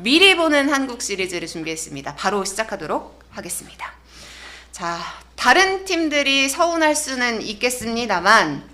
미리 보는 한국 시리즈를 준비했습니다. 바로 시작하도록 하겠습니다. 자, 다른 팀들이 서운할 수는 있겠습니다만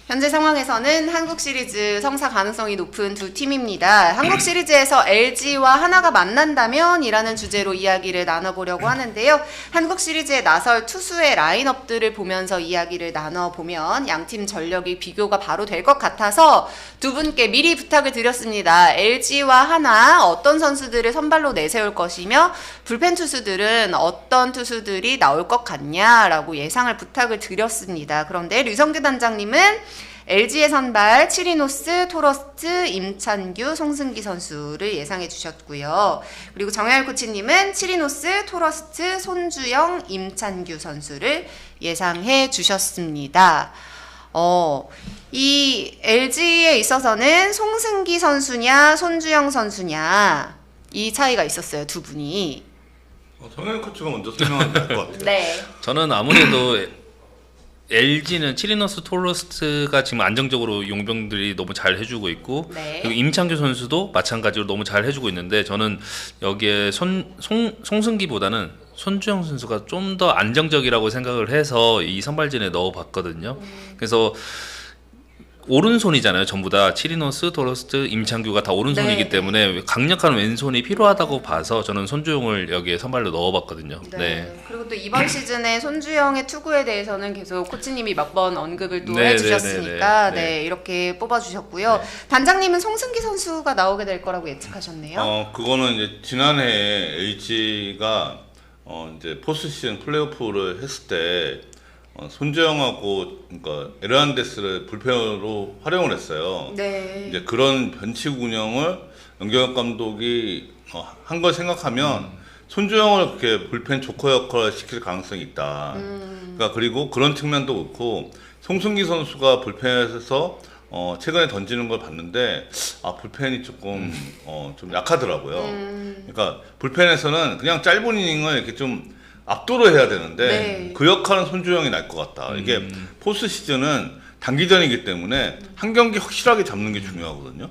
현재 상황에서는 한국 시리즈 성사 가능성이 높은 두 팀입니다. 한국 시리즈에서 LG와 하나가 만난다면 이라는 주제로 이야기를 나눠보려고 하는데요. 한국 시리즈에 나설 투수의 라인업들을 보면서 이야기를 나눠보면 양팀 전력이 비교가 바로 될 것 같아서 두 분께 미리 부탁을 드렸습니다. LG와 하나 어떤 선수들을 선발로 내세울 것이며 불펜 투수들은 어떤 투수들이 나올 것 같냐라고 예상을 부탁을 드렸습니다. 그런데 류성규 단장님은 LG의 선발 치리노스, 토러스트, 임찬규, 송승기 선수를 예상해 주셨고요. 그리고 정혜열 코치님은 치리노스, 토러스트, 손주영, 임찬규 선수를 예상해 주셨습니다. 이 LG에 있어서는 송승기 선수냐 손주영 선수냐 이 차이가 있었어요. 두 분이. 정혜열 코치가 먼저 설명하면 될 것 같아요. 네. 저는 아무래도 LG는 치리노스 토러스트가 지금 안정적으로 용병들이 너무 잘 해주고 있고 네. 그리고 임창규 선수도 마찬가지로 너무 잘 해주고 있는데 저는 여기에 송승기보다는 손주영 선수가 좀 더 안정적이라고 생각을 해서 이 선발진에 넣어봤거든요. 그래서 오른손이잖아요. 전부 다 치리노스, 토러스트, 임창규가 다 오른손이기 네, 때문에 강력한 왼손이 필요하다고 봐서 저는 손주영을 여기에 선발로 넣어봤거든요. 네. 네. 그리고 또 이번 시즌에 손주영의 투구에 대해서는 계속 코치님이 몇 번 언급을 또 네, 해주셨으니까 네, 네, 네. 이렇게 뽑아주셨고요. 네. 단장님은 송승기 선수가 나오게 될 거라고 예측하셨네요. 그거는 이제 지난해 LG가 이제 포스트 시즌 플레이오프를 했을 때 손주영하고 그러니까 에르난데스를 불펜으로 활용을 했어요. 네. 이제 그런 변칙 운영을 연경엽 감독이 한 걸 생각하면 손주영을 그렇게 불펜 조커 역할을 시킬 가능성이 있다. 그러니까 그리고 그런 측면도 그렇고 송승기 선수가 불펜에서 최근에 던지는 걸 봤는데 불펜이 조금 좀 약하더라고요. 그러니까 불펜에서는 그냥 짧은 이닝을 이렇게 좀 압도를 해야 되는데 네. 그 역할은 손주영이 날 것 같다. 이게 포스트 시즌은 단기전이기 때문에 한 경기 확실하게 잡는 게 중요하거든요.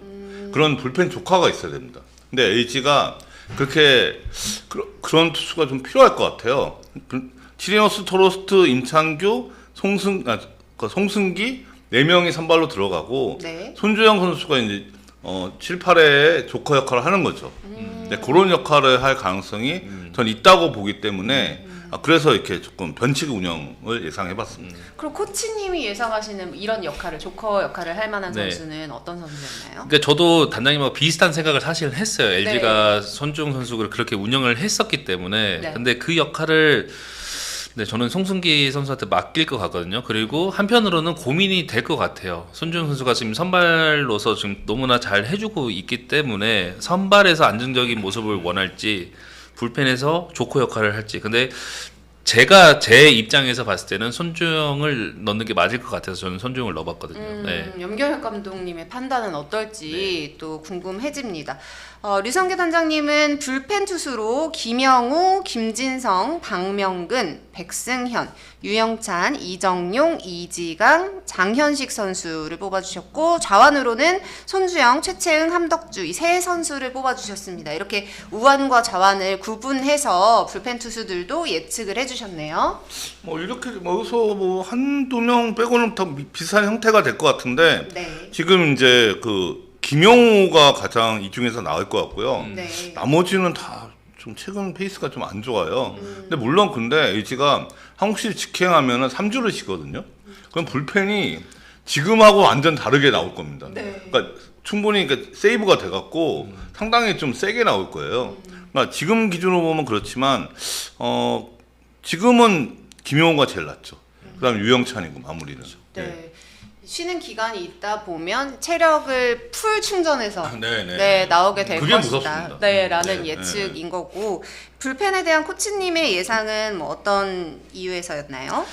그런 불펜 조카가 있어야 됩니다. 근데 LG가 그렇게 그런 투수가 좀 필요할 것 같아요. 치리노스, 토러스트, 임창규, 송승기 4명이 선발로 들어가고 네. 손주영 선수가 이제 7, 8회에 조커 역할을 하는 거죠. 네, 그런 역할을 할 가능성이 전 있다고 보기 때문에 그래서 이렇게 조금 변칙 운영을 예상해봤습니다. 그럼 코치님이 예상하시는 이런 역할을 조커 역할을 할 만한 네. 선수는 어떤 선수였나요? 그러니까 저도 단장님하고 비슷한 생각을 사실 했어요. 네. LG가 손주영 선수를 그렇게 운영을 했었기 때문에. 네. 근데 그 역할을 저는 송승기 선수한테 맡길 것 같거든요. 그리고 한편으로는 고민이 될 것 같아요. 손주영 선수가 지금 선발로서 지금 너무나 잘 해주고 있기 때문에 선발에서 안정적인 모습을 원할지 불펜에서 조커 역할을 할지. 근데 제가 제 입장에서 봤을 때는 손주영을 넣는 게 맞을 것 같아서 저는 손주영을 넣어봤거든요. 네. 염경엽 감독님의 판단은 어떨지 또 궁금해집니다. 류성규 단장님은 불펜 투수로 김영우, 김진성, 박명근, 백승현, 유영찬, 이정용, 이지강, 장현식 선수를 뽑아주셨고 좌완으로는 손주영, 최채응, 함덕주 이 세 선수를 뽑아주셨습니다. 이렇게 우완과 좌완을 구분해서 불펜 투수들도 예측을 해주셨네요. 이렇게 여기서 한두 명 빼고는 다 비슷한 형태가 될 것 같은데 네. 지금 이제 김영우가 가장 이 중에서 나을 것 같고요. 네. 나머지는 다 좀 최근 페이스가 좀 안 좋아요. 근데 물론 LG가 한국 시리즈 직행하면은 3주를 쉬거든요. 그럼 불펜이 지금하고 완전 다르게 나올 겁니다. 네. 그러니까 충분히 세이브가 돼갖고 상당히 좀 세게 나올 거예요. 그러니까 지금 기준으로 보면 그렇지만 지금은 김용호가 제일 낫죠. 그다음 유영찬이고 마무리는. 네. 쉬는 기간이 있다 보면 체력을 풀 충전해서 네. 나오게 될 그게 것이다. 무섭습니다. 네, 라는 네. 예측인 거고 불펜에 대한 코치님의 예상은 어떤 이유에서였나요?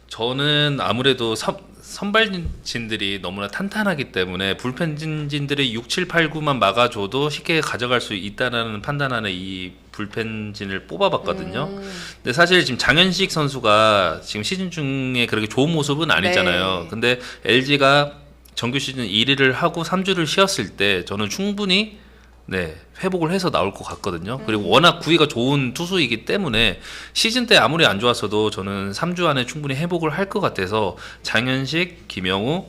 저는 아무래도 선발진들이 너무나 탄탄하기 때문에 불펜진들이 6, 7, 8, 9만 막아줘도 쉽게 가져갈 수 있다는 판단하는 이 불펜진을 뽑아봤거든요. 근데 사실 지금 장현식 선수가 지금 시즌 중에 그렇게 좋은 모습은 아니잖아요. 네. 근데 LG가 정규 시즌 1위를 하고 3주를 쉬었을 때 저는 충분히 네, 회복을 해서 나올 것 같거든요. 그리고 워낙 구위가 좋은 투수이기 때문에 시즌 때 아무리 안 좋았어도 저는 3주 안에 충분히 회복을 할 것 같아서 장현식, 김영우,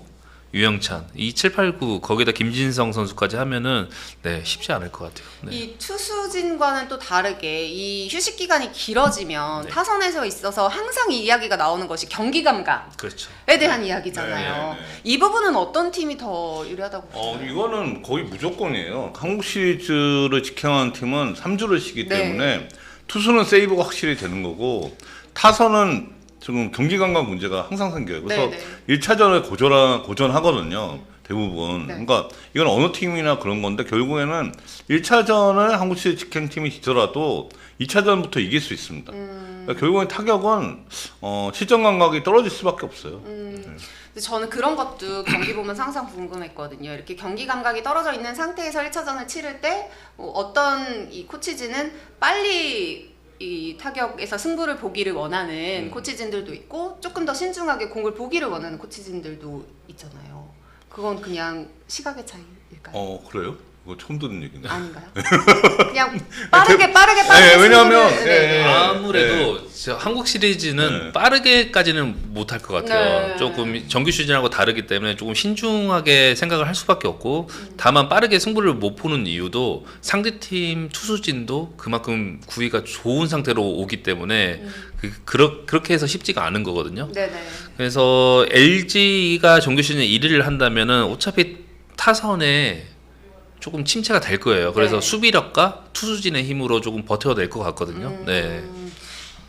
유영찬 이 7, 8, 9 거기다 김진성 선수까지 하면은 네, 쉽지 않을 것 같아요. 네. 이 투수진과는 또 다르게 이 휴식 기간이 길어지면 네. 타선에서 있어서 항상 이 이야기가 나오는 것이 경기 감각에 그렇죠. 대한 이야기잖아요. 네, 네. 이 부분은 어떤 팀이 더 유리하다고 보세요? 이거는 거의 무조건이에요. 한국 시리즈를 직행하는 팀은 3주를 쉬기 네. 때문에 투수는 세이브가 확실히 되는 거고 타선은 지금 경기 감각 문제가 항상 생겨요. 그래서 네, 1차전을 고전하거든요. 대부분. 네. 그러니까 이건 어느 팀이나 그런 건데 결국에는 1차전을 한국 시리즈 직행팀이 지더라도 2차전부터 이길 수 있습니다. 그러니까 결국엔 타격은 실전 감각이 떨어질 수밖에 없어요. 근데 저는 그런 것도 경기 보면서 항상 궁금했거든요. 이렇게 경기 감각이 떨어져 있는 상태에서 1차전을 치를 때 어떤 이 코치진은 빨리 이 타격에서 승부를 보기를 원하는 코치진들도 있고 조금 더 신중하게 공을 보기를 원하는 코치진들도 있잖아요. 그건 그냥 시각의 차이일까요? 그래요? 이거 처음 듣는 얘기네. 아닌가요? 그냥 빠르게 네, 왜냐하면 승부를- 네. 아무래도 저 한국 시리즈는 네. 빠르게까지는 못할 것 같아요. 네. 조금 정규 시즌하고 다르기 때문에 조금 신중하게 생각을 할 수밖에 없고 다만 빠르게 승부를 못 보는 이유도 상대팀 투수진도 그만큼 구위가 좋은 상태로 오기 때문에 그렇게 해서 쉽지가 않은 거거든요. 네네. 그래서 LG가 정규 시즌 1위를 한다면은 어차피 타선에 조금 침체가 될 거예요. 그래서 네. 수비력과 투수진의 힘으로 조금 버텨낼 것 같거든요. 네.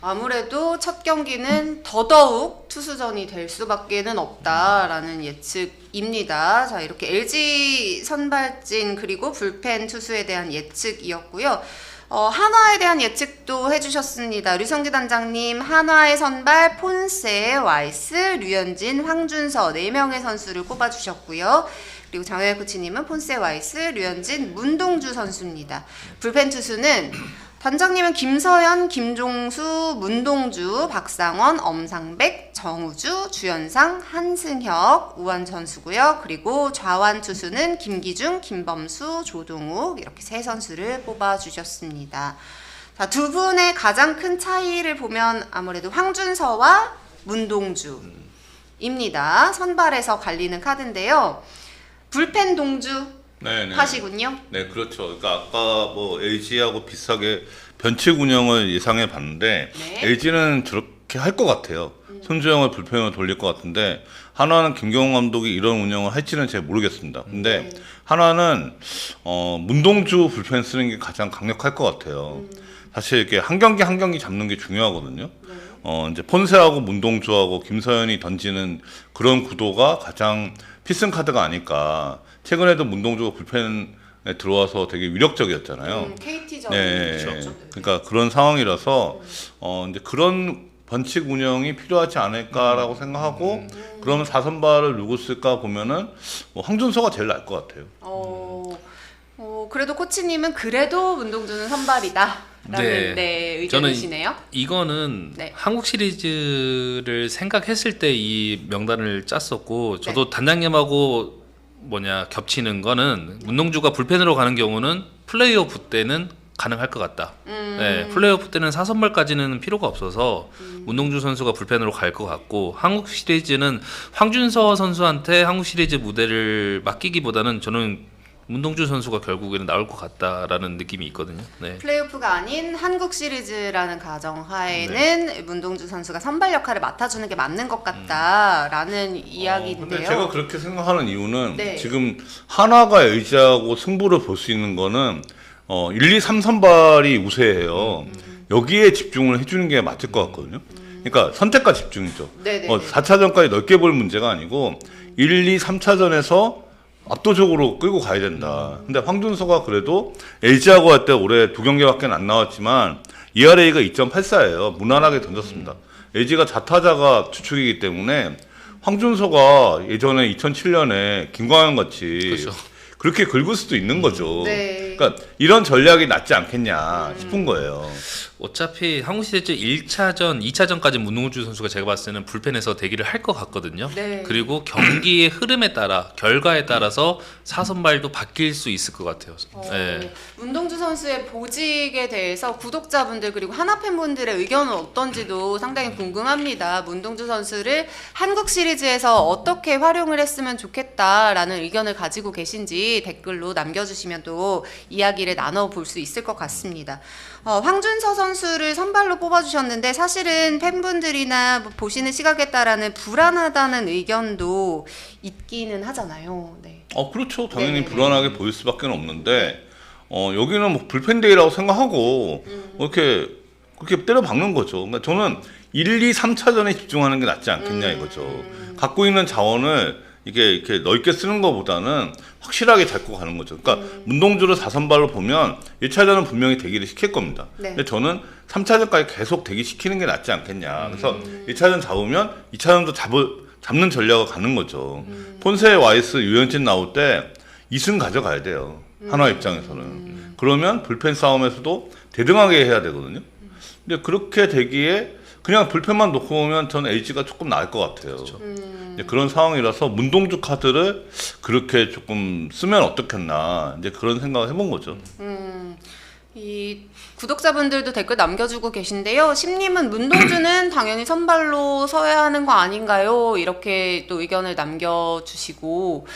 아무래도 첫 경기는 더더욱 투수전이 될 수밖에는 없다라는 예측입니다. 자, 이렇게 LG 선발진 그리고 불펜 투수에 대한 예측이었고요. 한화에 대한 예측도 해주셨습니다. 류성규 단장님, 한화의 선발 폰세, 와이스, 류현진, 황준서 4명의 선수를 꼽아주셨고요. 그리고 장효열 코치님은 폰세, 와이스, 류현진, 문동주 선수입니다. 불펜 투수는 단장님은 김서현, 김종수, 문동주, 박상원, 엄상백, 정우주, 주현상, 한승혁, 우원 선수고요. 그리고 좌완 투수는 김기중, 김범수, 조동욱 이렇게 3선수를 뽑아주셨습니다. 자, 두 분의 가장 큰 차이를 보면 아무래도 황준서와 문동주입니다. 선발에서 갈리는 카드인데요. 불펜 동주 네네. 하시군요. 네, 그렇죠. 그러니까 아까 뭐 LG하고 비슷하게 변칙 운영을 예상해 봤는데 네. LG는 저렇게 할 것 같아요. 손주영을 불펜으로 돌릴 것 같은데 한화는 김경호 감독이 이런 운영을 할지는 잘 모르겠습니다. 근데 한화는 문동주 불펜 쓰는 게 가장 강력할 것 같아요. 사실 이렇게 한 경기 한 경기 잡는 게 중요하거든요. 이제 폰세하고 문동주하고 김서현이 던지는 그런 구도가 가장 필승 카드가 아닐까. 최근에도 문동주가 불펜에 들어와서 되게 위력적이었잖아요. KT전. 네, 그렇죠. 그러니까 그런 상황이라서 이제 그런 번칙 운영이 필요하지 않을까라고 생각하고 그러면 4선발을 누구 쓸까 보면은 뭐 황준서가 제일 나을 것 같아요. 그래도 코치님은 그래도 문동주는 선발이다라는 네, 저는 의견이시네요. 이거는 네. 한국 시리즈를 생각했을 때 이 명단을 짰었고 저도 단장님하고 겹치는 거는 문동주가 불펜으로 가는 경우는 플레이오프 때는 가능할 것 같다. 네, 플레이오프 때는 4선발까지는 필요가 없어서 문동주 선수가 불펜으로 갈 것 같고 한국 시리즈는 황준서 선수한테 한국 시리즈 무대를 맡기기보다는 저는 문동주 선수가 결국에는 나올 것 같다라는 느낌이 있거든요. 네. 플레이오프가 아닌 한국 시리즈라는 가정하에는 문동주 선수가 선발 역할을 맡아주는 게 맞는 것 같다라는 이야기인데요. 근데 제가 그렇게 생각하는 이유는 네. 지금 한화가 LG하고 승부를 볼 수 있는 거는 1, 2, 3선발이 우세해요. 여기에 집중을 해주는 게 맞을 것 같거든요. 그러니까 선택과 집중이죠. 네네. 4차전까지 넓게 볼 문제가 아니고 1, 2, 3차전에서 압도적으로 끌고 가야 된다. 근데 황준서가 그래도 LG하고 할 때 올해 2경기밖에 안 나왔지만 ERA가 2.84예요. 무난하게 던졌습니다. LG가 좌타자가 주축이기 때문에 황준서가 예전에 2007년에 김광현 같이 그렇죠. 그렇게 긁을 수도 있는 거죠. 네. 그러니까 이런 전략이 낫지 않겠냐 싶은 거예요. 어차피 한국 시리즈 1차전, 2차전까지 문동주 선수가 제가 봤을 때는 불펜에서 대기를 할 것 같거든요. 네. 그리고 경기의 흐름에 따라, 결과에 따라서 사선발도 바뀔 수 있을 것 같아요. 네. 문동주 선수의 보직에 대해서 구독자분들 그리고 하나 팬분들의 의견은 어떤지도 상당히 궁금합니다. 문동주 선수를 한국 시리즈에서 어떻게 활용을 했으면 좋겠다라는 의견을 가지고 계신지 댓글로 남겨주시면 또 이야기를 나눠볼 수 있을 것 같습니다. 황준서 선수를 선발로 뽑아주셨는데 사실은 팬분들이나 뭐 보시는 시각에 따라는 불안하다는 의견도 있기는 하잖아요. 네. 그렇죠. 당연히 네네네. 불안하게 보일 수밖에 없는데 여기는 뭐 불펜데이라고 생각하고 그렇게 때려 박는 거죠. 그러니까 저는 1, 2, 3차전에 집중하는 게 낫지 않겠냐 이거죠. 갖고 있는 자원을 이렇게 넓게 쓰는 것보다는 확실하게 잡고 가는 거죠. 그러니까 문동주를 4선발로 보면 1차전은 분명히 대기를 시킬 겁니다. 네. 근데 저는 3차전까지 계속 대기시키는 게 낫지 않겠냐. 그래서 1차전 잡으면 2차전도 잡는 전략을 가는 거죠. 폰세, 와이스, 유현진 나올 때 2승 가져가야 돼요. 한화 입장에서는. 그러면 불펜 싸움에서도 대등하게 해야 되거든요. 근데 그렇게 되기에 그냥 불펜만 놓고 오면 저는 LG가 조금 나을 것 같아요. 그렇죠. 이제 그런 상황이라서 문동주 카드를 그렇게 조금 쓰면 어떻겠나 이제 그런 생각을 해본 거죠. 이 구독자분들도 댓글 남겨주고 계신데요. 심님은 문동주는 당연히 선발로 서야 하는 거 아닌가요? 이렇게 또 의견을 남겨주시고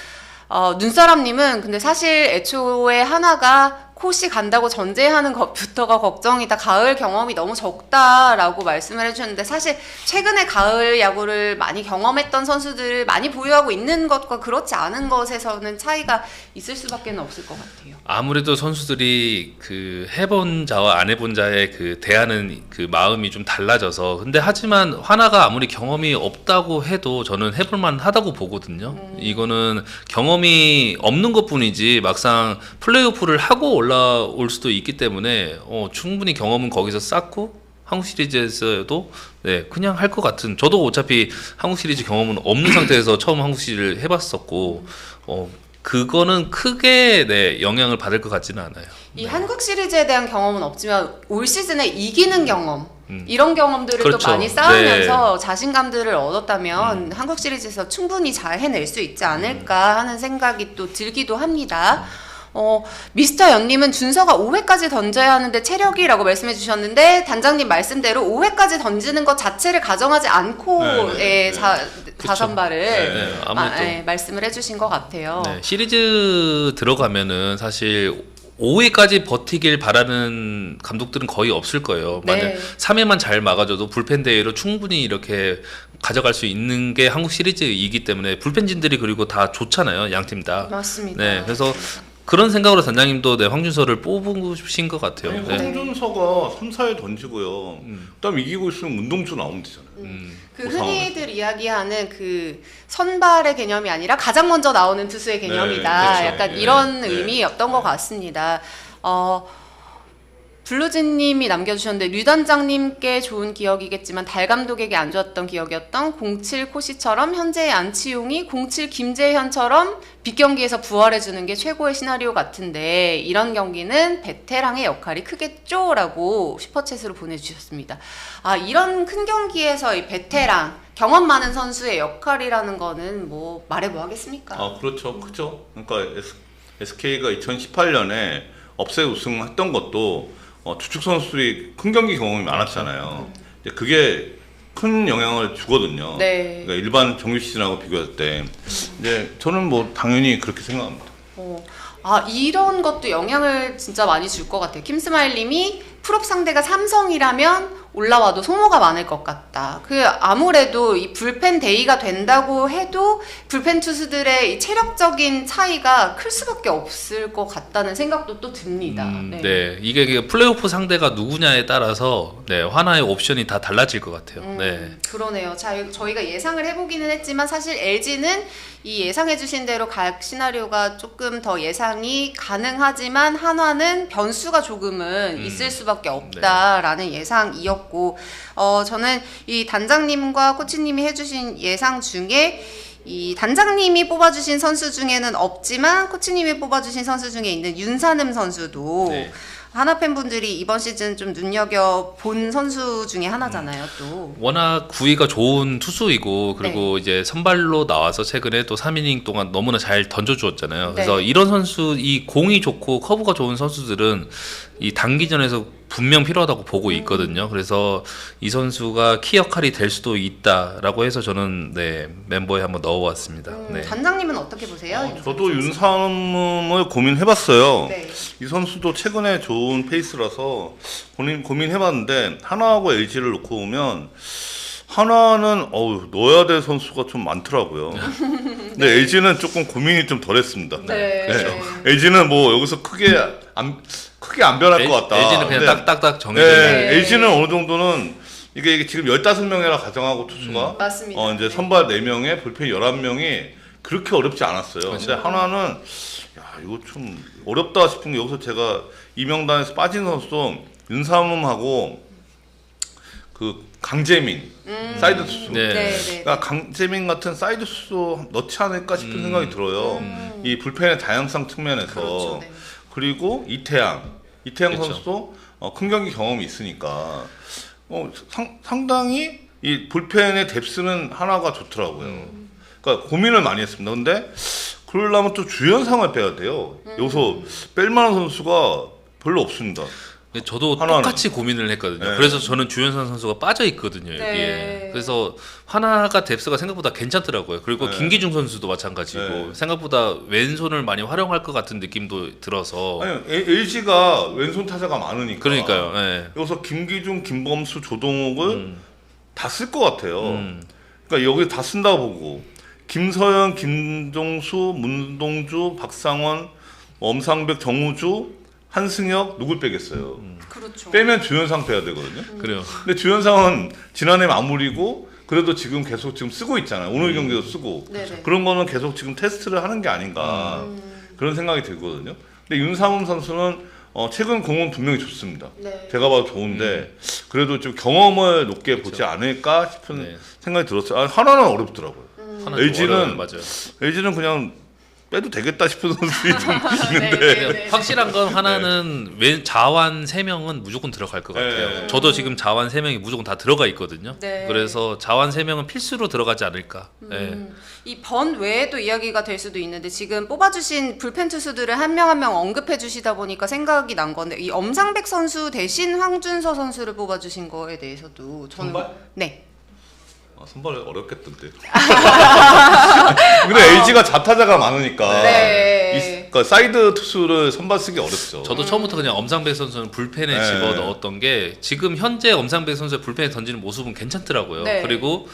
눈사람님은 근데 사실 애초에 하나가 코시 간다고 전제하는 것부터가 걱정이다. 가을 경험이 너무 적다라고 말씀을 해주셨는데 사실 최근에 가을 야구를 많이 경험했던 선수들을 많이 보유하고 있는 것과 그렇지 않은 것에서는 차이가 있을 수밖에 없을 것 같아요. 아무래도 선수들이 그 해본 자와 안 해본 자의 그 대하는 그 마음이 좀 달라져서 근데 하지만 하나가 아무리 경험이 없다고 해도 저는 해볼만 하다고 보거든요. 이거는 경험이 없는 것뿐이지 막상 플레이오프를 하고 올라올 수도 있기 때문에 충분히 경험은 거기서 쌓고 한국 시리즈에서도 네, 그냥 할 것 같은 저도 어차피 한국 시리즈 경험은 없는 상태에서 처음 한국 시리즈를 해봤었고 그거는 크게 네, 영향을 받을 것 같지는 않아요. 이 한국 시리즈에 대한 경험은 없지만 올 시즌에 이기는 경험 이런 경험들을 그렇죠. 또 많이 쌓으면서 자신감들을 얻었다면 한국 시리즈에서 충분히 잘 해낼 수 있지 않을까 하는 생각이 또 들기도 합니다. 미스터 연님은 준서가 5회까지 던져야 하는데 체력이라고 말씀해 주셨는데 단장님 말씀대로 5회까지 던지는 것 자체를 가정하지 않고 자선발을 말씀을 해주신 것 같아요. 네, 시리즈 들어가면은 사실 5회까지 버티길 바라는 감독들은 거의 없을 거예요. 네. 만약 3회만 잘 막아줘도 불펜 대회로 충분히 이렇게 가져갈 수 있는 게 한국 시리즈이기 때문에 불펜진들이 그리고 다 좋잖아요. 양 팀 다. 맞습니다. 네, 그래서 그런 생각으로 단장님도 네, 황준서를 뽑으신 것 같아요. 아니, 네. 황준서가 3, 4회 던지고요. 그다음 이기고 있으면 문동주 나오면 되잖아요. 그 흔히들 이야기하는 그 선발의 개념이 아니라 가장 먼저 나오는 투수의 개념이다. 그렇죠. 약간 네. 이런 네. 의미였던 것 같습니다. 블루진님이 남겨주셨는데 류 단장님께 좋은 기억이겠지만 달 감독에게 안 좋았던 기억이었던 07 코시처럼 현재의 안치용이 07 김재현처럼 빅경기에서 부활해주는 게 최고의 시나리오 같은데 이런 경기는 베테랑의 역할이 크겠죠? 라고 슈퍼챗으로 보내주셨습니다. 이런 큰 경기에서 이 베테랑 경험 많은 선수의 역할이라는 거는 뭐 말해 뭐 하겠습니까? 그렇죠. 그죠. 그러니까 SK가 2018년에 업셋 우승했던 것도 주축 선수들이 큰 경기 경험이 많았잖아요. 그게 큰 영향을 주거든요. 네. 그러니까 일반 정규 시즌하고 비교할 때. 이제 저는 뭐 당연히 그렇게 생각합니다. 이런 것도 영향을 진짜 많이 줄 것 같아요. 김스마일님이 프롭 상대가 삼성이라면 올라와도 소모가 많을 것 같다. 아무래도 이 불펜 데이가 된다고 해도 불펜 투수들의 이 체력적인 차이가 클 수밖에 없을 것 같다는 생각도 또 듭니다. 네, 이게 플레이오프 상대가 누구냐에 따라서 네, 하나의 옵션이 다 달라질 것 같아요. 네. 그러네요. 저희가 예상을 해보기는 했지만 사실 LG는 이 예상해주신 대로 각 시나리오가 조금 더 예상이 가능하지만 한화는 변수가 조금은 있을 수밖에 없다라는 예상이었고 저는 이 단장님과 코치님이 해주신 예상 중에 이 단장님이 뽑아주신 선수 중에는 없지만 코치님이 뽑아주신 선수 중에 있는 윤산음 선수도 네. 하나 팬분들이 이번 시즌 좀 눈여겨 본 선수 중에 하나잖아요, 또. 워낙 구위가 좋은 투수이고 그리고 이제 선발로 나와서 최근에 또 3이닝 동안 너무나 잘 던져주었잖아요. 그래서 네. 이런 선수, 이 공이 좋고 커브가 좋은 선수들은 이 단기전에서 분명 필요하다고 보고 있거든요. 그래서 이 선수가 키 역할이 될 수도 있다라고 해서 저는 네, 멤버에 한번 넣어봤습니다. 네. 단장님은 어떻게 보세요? 저도 윤삼을 고민해봤어요. 네. 이 선수도 최근에 좋은 페이스라서 고민해봤는데 하나하고 LG를 놓고 보면 하나는 넣어야 될 선수가 좀 많더라고요. 근데 LG는 조금 고민이 좀 덜했습니다. 네. LG는 뭐 여기서 크게 안 변할 것 같다. LG는 그냥 근데 딱딱딱 정해져. 네. LG는 어느 정도는 이게 지금 15명이라 가정하고 투수가 맞습니다. 이제 네. 선발 4명에 불펜 11명이 그렇게 어렵지 않았어요. 그렇죠. 근데 하나는 야, 이거 좀 어렵다 싶은 게 여기서 제가 이 명단에서 빠진 선수도 윤삼음하고 그 강재민 사이드 투수. 네. 네. 그러니까 강재민 같은 사이드 투수 넣지 않을까 싶은 생각이 들어요. 이 불펜의 다양성 측면에서. 그렇죠. 네. 그리고 이태양 그렇죠. 선수도 큰 경기 경험이 있으니까 상당히 이 불펜의 뎁스는 하나가 좋더라고요. 그러니까 고민을 많이 했습니다. 근데 그러려면 또 주연상을 빼야 돼요. 여기서 뺄 만한 선수가 별로 없습니다. 저도 하나는. 똑같이 고민을 했거든요. 네. 그래서 저는 주현선 선수가 빠져 있거든요. 여기에. 네. 그래서 하나가 뎁스가 생각보다 괜찮더라고요. 그리고 네. 김기중 선수도 마찬가지고 네. 생각보다 왼손을 많이 활용할 것 같은 느낌도 들어서. 아니 LG가 왼손 타자가 많으니까. 그러니까요. 네. 여기서 김기중, 김범수, 조동욱을 다 쓸 것 같아요. 그러니까 여기 다 쓴다고 보고 김서현, 김종수, 문동주, 박상원, 엄상백, 정우주, 한승혁 누굴 빼겠어요. 그렇죠. 빼면 주연상 빼야 되거든요. 그래요. 근데 주연상은 지난해 마무리고 그래도 지금 계속 지금 쓰고 있잖아요. 오늘 경기도 쓰고 네네. 그런 거는 계속 지금 테스트를 하는 게 아닌가 그런 생각이 들거든요. 근데 윤삼음 선수는 최근 공은 분명히 좋습니다. 네. 제가 봐도 좋은데 그래도 좀 경험을 높게 보지 않을까 싶은 네. 생각이 들었어요. 하나는 어렵더라고요. 하나 LG 는 어려워요. 맞아요. LG는 그냥 빼도 되겠다 싶은 선수들이 좀 있는데 네. 확실한 건 하나는 자완 3명은 무조건 들어갈 것 같아요. 네. 저도 지금 자완 3명이 무조건 다 들어가 있거든요. 네. 그래서 자완 3명은 필수로 들어가지 않을까. 네. 이 번 외에도 이야기가 될 수도 있는데 지금 뽑아주신 불펜 투수들을 한 명 한 명 언급해 주시다 보니까 생각이 난 건데 이 엄상백 선수 대신 황준서 선수를 뽑아주신 거에 대해서도 저는 선발? 네. 선발 어렵겠던데. 근데 LG가 좌타자가 많으니까 네. 그러니까 사이드 투수를 선발 쓰기 어렵죠. 저도 처음부터 그냥 엄상백 선수는 불펜에 네. 집어 넣었던 게 지금 현재 엄상백 선수의 불펜에 던지는 모습은 괜찮더라고요. 네. 그리고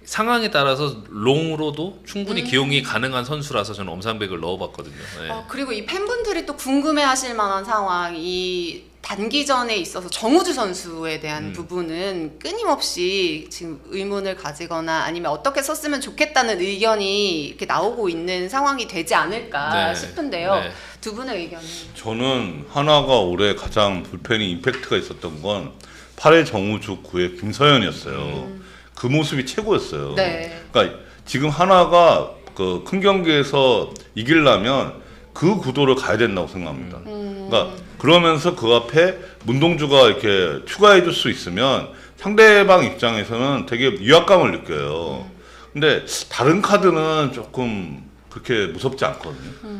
상황에 따라서 롱으로도 충분히 기용이 가능한 선수라서 저는 엄상백을 넣어봤거든요. 네. 그리고 이 팬분들이 또 궁금해하실 만한 상황 이 단기전에 있어서 정우주 선수에 대한 부분은 끊임없이 지금 의문을 가지거나 아니면 어떻게 썼으면 좋겠다는 의견이 이렇게 나오고 있는 상황이 되지 않을까 네. 싶은데요. 네. 두 분의 의견이. 저는 하나가 올해 가장 불펜이 임팩트가 있었던 건 8회 정우주 9회 김서현이었어요. 그 모습이 최고였어요. 네. 그러니까 지금 하나가 그 큰 경기에서 이기려면 그 구도를 가야 된다고 생각합니다. 그러니까 그러면서 그 앞에 문동주가 이렇게 추가해 줄 수 있으면 상대방 입장에서는 되게 위압감을 느껴요. 근데 다른 카드는 조금 그렇게 무섭지 않거든요.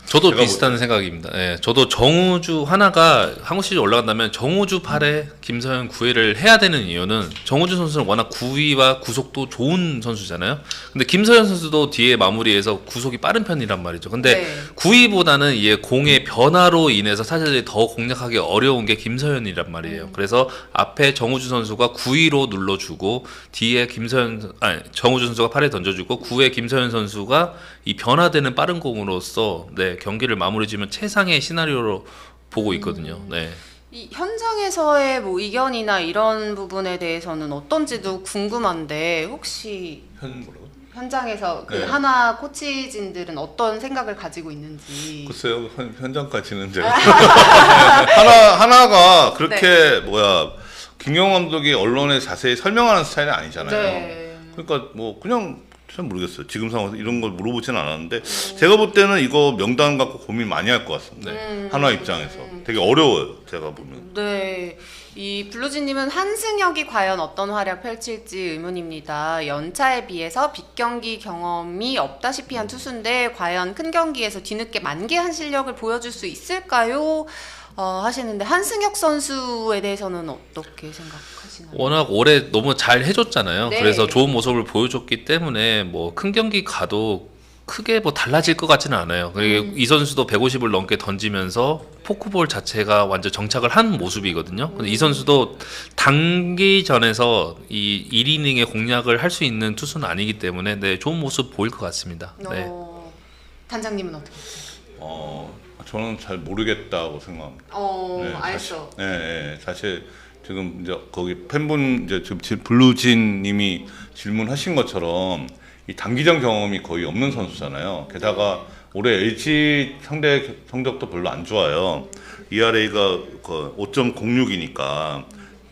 저도 제가 비슷한 생각입니다. 예, 저도 정우주 하나가 한국 시리즈 올라간다면 정우주 8회, 김서현 9회를 해야 되는 이유는 정우주 선수는 워낙 구위와 구속도 좋은 선수잖아요. 근데 김서현 선수도 뒤에 마무리해서 구속이 빠른 편이란 말이죠. 근데 네. 구위보다는 이게 공의 변화로 인해서 타자들이 더 공략하기 어려운 게 김서현이란 말이에요. 그래서 앞에 정우주 선수가 9위로 눌러주고 뒤에 정우주 선수가 8회 던져주고 9회 김서현 선수가 이 변화되는 빠른 공으로서 네, 경기를 마무리 지으면 최상의 시나리오로 보고 있거든요. 네. 이 현장에서의 뭐 의견이나 이런 부분에 대해서는 어떤지도 궁금한데 혹시 뭐라고? 현장에서 그 네. 하나 코치진들은 어떤 생각을 가지고 있는지. 글쎄요, 현장까지는 제가 하나가 그렇게 김경호 감독이 언론에 자세히 설명하는 스타일이 아니잖아요. 네. 그러니까 뭐 그냥 잘 모르겠어요. 지금 상황에서 이런 걸 물어보지는 않았는데 제가 볼 때는 이거 명단 갖고 고민 많이 할 것 같습니다. 한화 입장에서 되게 어려워요. 제가 보면. 네. 이 블루진님은 한승혁이 과연 어떤 활약 펼칠지 의문입니다. 연차에 비해서 빅경기 경험이 없다시피 한 투수인데 과연 큰 경기에서 뒤늦게 만개한 실력을 보여줄 수 있을까요? 하시는데 한승혁 선수에 대해서는 어떻게 생각하시나요? 워낙 올해 너무 잘 해줬잖아요. 네. 그래서 좋은 모습을 보여줬기 때문에 뭐 큰 경기 가도 크게 뭐 달라질 것 같지는 않아요. 그리고 이 선수도 150을 넘게 던지면서 포크볼 자체가 완전 정착을 한 모습이거든요. 근데 이 선수도 단기전에서 이 1이닝의 공략을 할 수 있는 투수는 아니기 때문에 네, 좋은 모습 보일 것 같습니다. 네. 단장님은 어떻게 보세요? 저는 잘 모르겠다고 생각합니다. 알죠. 사실 지금 이제 거기 팬분 이제 지금 블루진님이 질문하신 것처럼 이 단기전 경험이 거의 없는 선수잖아요. 게다가 올해 LG 상대 성적도 별로 안 좋아요. ERA가 5.06이니까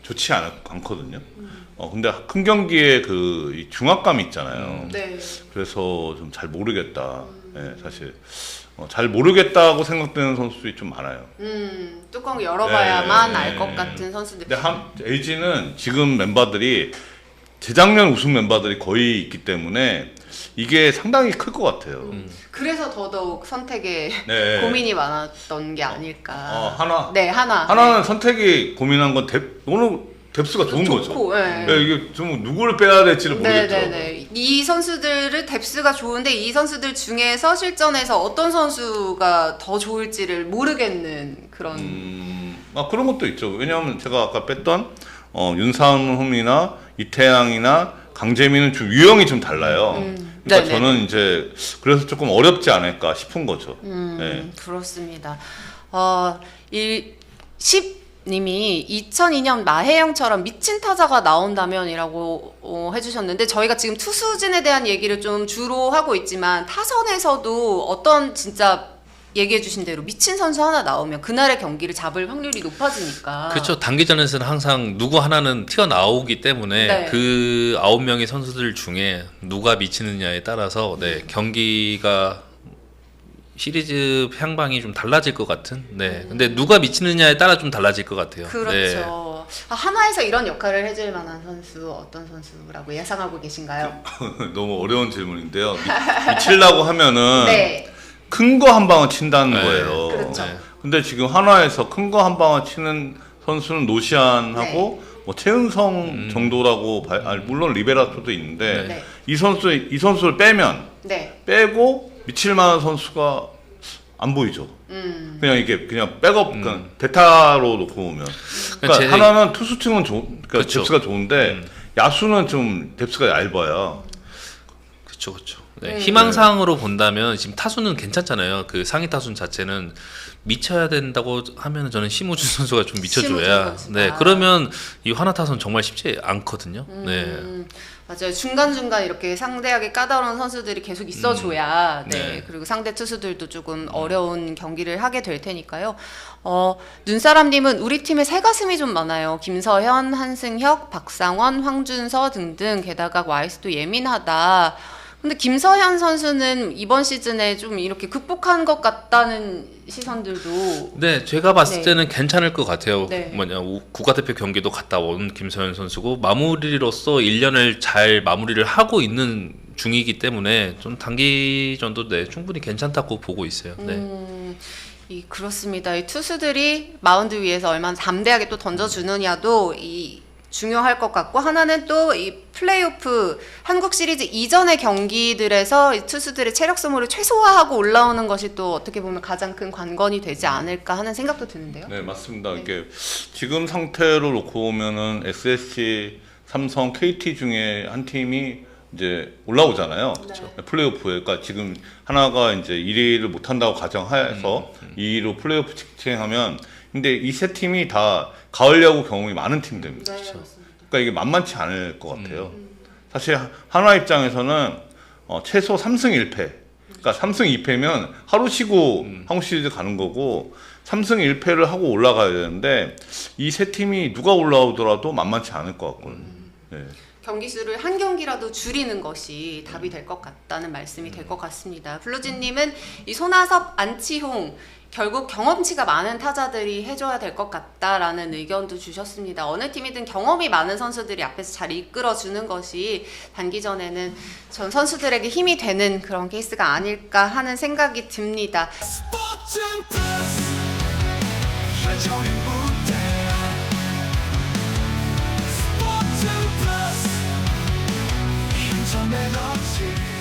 좋지 않거든요. 근데 큰 경기에 이 중압감이 있잖아요. 네. 그래서 좀 잘 모르겠다. 사실 잘 모르겠다고 생각되는 선수들이 좀 많아요. 뚜껑 열어봐야만 네. 알 것 같은 선수들. 근데 LG는 지금 멤버들이 재작년 우승 멤버들이 거의 있기 때문에 이게 상당히 클 것 같아요. 그래서 더더욱 선택에 네. 고민이 많았던 게 아닐까. 하나. 네, 하나는 선택이 고민한 건 너무 뎁스가 좋은 거죠. 네. 네, 이게 좀 누구를 빼야 될지를 모르겠죠. 네네네. 이 선수들을 뎁스가 좋은데 이 선수들 중에서 실전에서 어떤 선수가 더 좋을지를 모르겠는 그런. 그런 것도 있죠. 왜냐하면 제가 아까 뺐던 윤상훈이나 이태양이나 강재민은 좀 유형이 좀 달라요. 그러니까 저는 이제 그래서 조금 어렵지 않을까 싶은 거죠. 네. 그렇습니다. 10님이 2002년 마혜영처럼 미친 타자가 나온다면이라고 해주셨는데 저희가 지금 투수진에 대한 얘기를 좀 주로 하고 있지만 타선에서도 어떤 진짜 얘기해주신 대로 미친 선수 하나 나오면 그날의 경기를 잡을 확률이 높아지니까. 그렇죠. 단기전에서는 항상 누구 하나는 튀어나오기 때문에 네. 그 9명의 선수들 중에 누가 미치느냐에 따라서 네, 경기가 시리즈 향방이 좀 달라질 것 같은. 네. 근데 누가 미치느냐에 따라 좀 달라질 것 같아요. 그렇죠. 네. 하나에서 이런 역할을 해줄 만한 선수 어떤 선수라고 예상하고 계신가요? 너무 어려운 질문인데요. 미치려고 하면은 네. 큰 거 한 방을 친다는 네. 거예요. 그렇죠. 네. 근데 지금 하나에서 큰 거 한 방을 치는 선수는 노시안하고 뭐 최은성 정도라고 물론 리베라토도 있는데 네. 이 선수를 빼면 네. 빼고 미칠 만한 선수가 안 보이죠. 그냥 이게 그냥 백업 그냥 베타로 놓고 보면 그러니까 하나는 투수층은 그러니까 그렇죠. 뎁스가 좋은데 야수는 좀 뎁스가 얇아요. 그렇죠. 네, 희망사항으로 본다면 지금 타수는 괜찮잖아요. 그 상위 타수 자체는 미쳐야 된다고 하면 저는 심우준 선수가 좀 미쳐줘야. 네, 그러면 이 하나 타선 정말 쉽지 않거든요. 네. 맞아요. 중간중간 이렇게 상대하기 까다로운 선수들이 계속 있어줘야, 네. 그리고 상대 투수들도 조금 어려운 경기를 하게 될 테니까요. 눈사람님은 우리 팀에 새 가슴이 좀 많아요. 김서현, 한승혁, 박상원, 황준서 등등. 게다가 와이스도 예민하다. 근데 김서현 선수는 이번 시즌에 좀 이렇게 극복한 것 같다는 시선들도. 네, 제가 봤을 때는 괜찮을 것 같아요. 네. 국가대표 경기도 갔다 온 김서현 선수고 마무리로서 1년을 잘 마무리를 하고 있는 중이기 때문에 좀 단기전도 네, 충분히 괜찮다고 보고 있어요. 네. 그렇습니다. 이 투수들이 마운드 위에서 얼마나 담대하게 또 던져주느냐도 중요할 것 같고, 하나는 또 이 플레이오프 한국 시리즈 이전의 경기들에서 이 투수들의 체력 소모를 최소화하고 올라오는 것이 또 어떻게 보면 가장 큰 관건이 되지 않을까 하는 생각도 드는데요. 네, 맞습니다. 이게 지금 상태로 놓고 보면은 SSG, 삼성, KT 중에 한 팀이 이제 올라오잖아요. 플레이오프에. 그러니까 지금 하나가 이제 1위를 못 한다고 가정해서 2위로 플레이오프 직행하면, 근데 이 세 팀이 다 가을 야구 경험이 많은 팀들입니다. 네, 그렇죠. 맞습니다. 그러니까 이게 만만치 않을 것 같아요. 사실 한화 입장에서는 최소 3승 1패. 그러니까 3승 2패면 하루 쉬고 한국 시리즈 가는 거고, 3승 1패를 하고 올라가야 되는데 이 세 팀이 누가 올라오더라도 만만치 않을 것 같거든요. 네. 경기 수를 한 경기라도 줄이는 것이 답이 될 것 같다는 말씀이 될 것 같습니다. 블루진님은 이 손아섭, 안치홍 결국 경험치가 많은 타자들이 해줘야 될 것 같다라는 의견도 주셨습니다. 어느 팀이든 경험이 많은 선수들이 앞에서 잘 이끌어주는 것이 단기전에는 전 선수들에게 힘이 되는 그런 케이스가 아닐까 하는 생각이 듭니다. 스포츠는 플러스 한정의 무대 스포츠는 플러스 힘좀 에너지